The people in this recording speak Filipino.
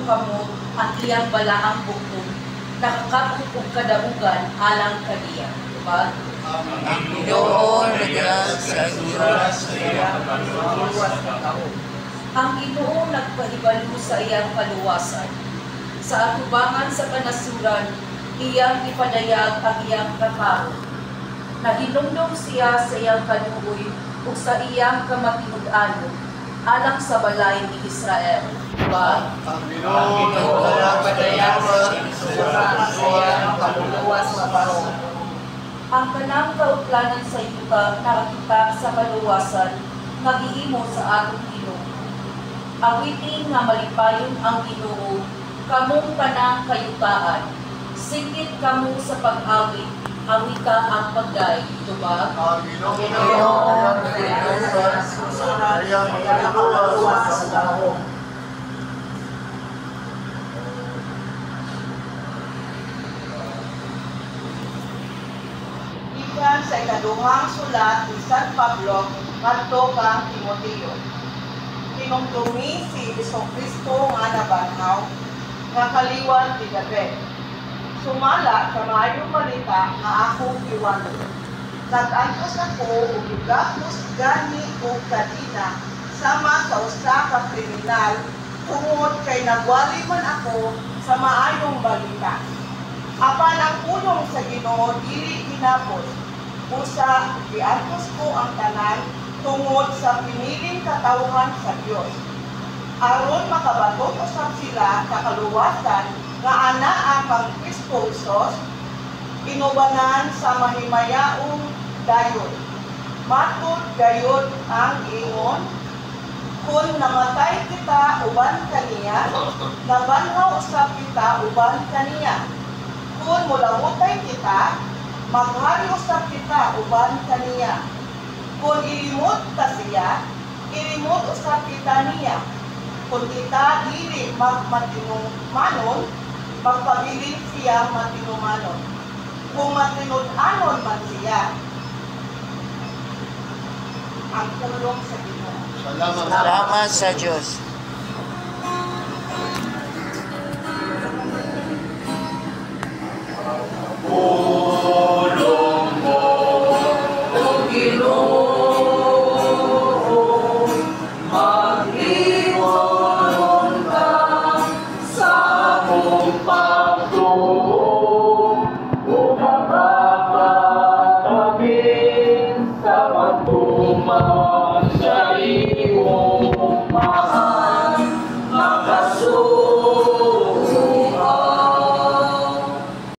kamo ang iyang balaang bukod, nakakapit og kadaugan alang kaniya. Diba? Ang Ginoo nagdala sa iya sa iyang paluwas ng taon. Ang Ginoo nagpahibalo sa iyang paluwasan. Sa atubangan sa kanasuran, iyang ipadayag ang iyang kakao. Nahinumdum siya sa iyang kaluoy ug sa iyang kamatinud-anon alang sa balay ni Israel. Diba? Ang Ginoo nagpadayag sa iyang paluwas sa taon. Ang kanang kauplanan sa yuta nakakita sa kaluwasan magihimo sa atong Ginoo. Awitin nga malipayon ang Ginoo, kamong kanang kayutaan. Sikit kamo sa pag-awit, awita ang pagday. Diba? Ang Ginoo nagpadayag sa iyang paluwas sa taon. Sa ikaduhang sulat ni San Pablo ngadto kang Timoteo. Tinumdumi si Jesucristo nga nabanhaw nga kaliwan ti David. Sumala sa maayong balita nga akong iwalo. Nag-antos ako ug gigapos gani og kadina sama sa usa ka kriminal tungod kay nagwali man ako sa maayong balita. Apan ang pulong sa Ginoo dili hinapos. Usa, giantos ko ang tanan tungod sa piniling katawhan sa Dios. Aron makabatok usab sila sa kaluwasan nga anaa kang Kristo Jesus, inubanan sa mahimayaong dayon. Matud gayud ang ingon, kung namatay kita uban kaniya, nabanhaw usab kita uban kaniya. Kung mulawutay kita, maghari usab kita uban kaniya. Kung ilimot ta siya, ilimot usab kita niya. Kung kita dili magmatinumanon, magpabilin siya matinumanon. Kung matinud-anon man siya, ang pulong sa Ginoo. Salamat sa Diyos.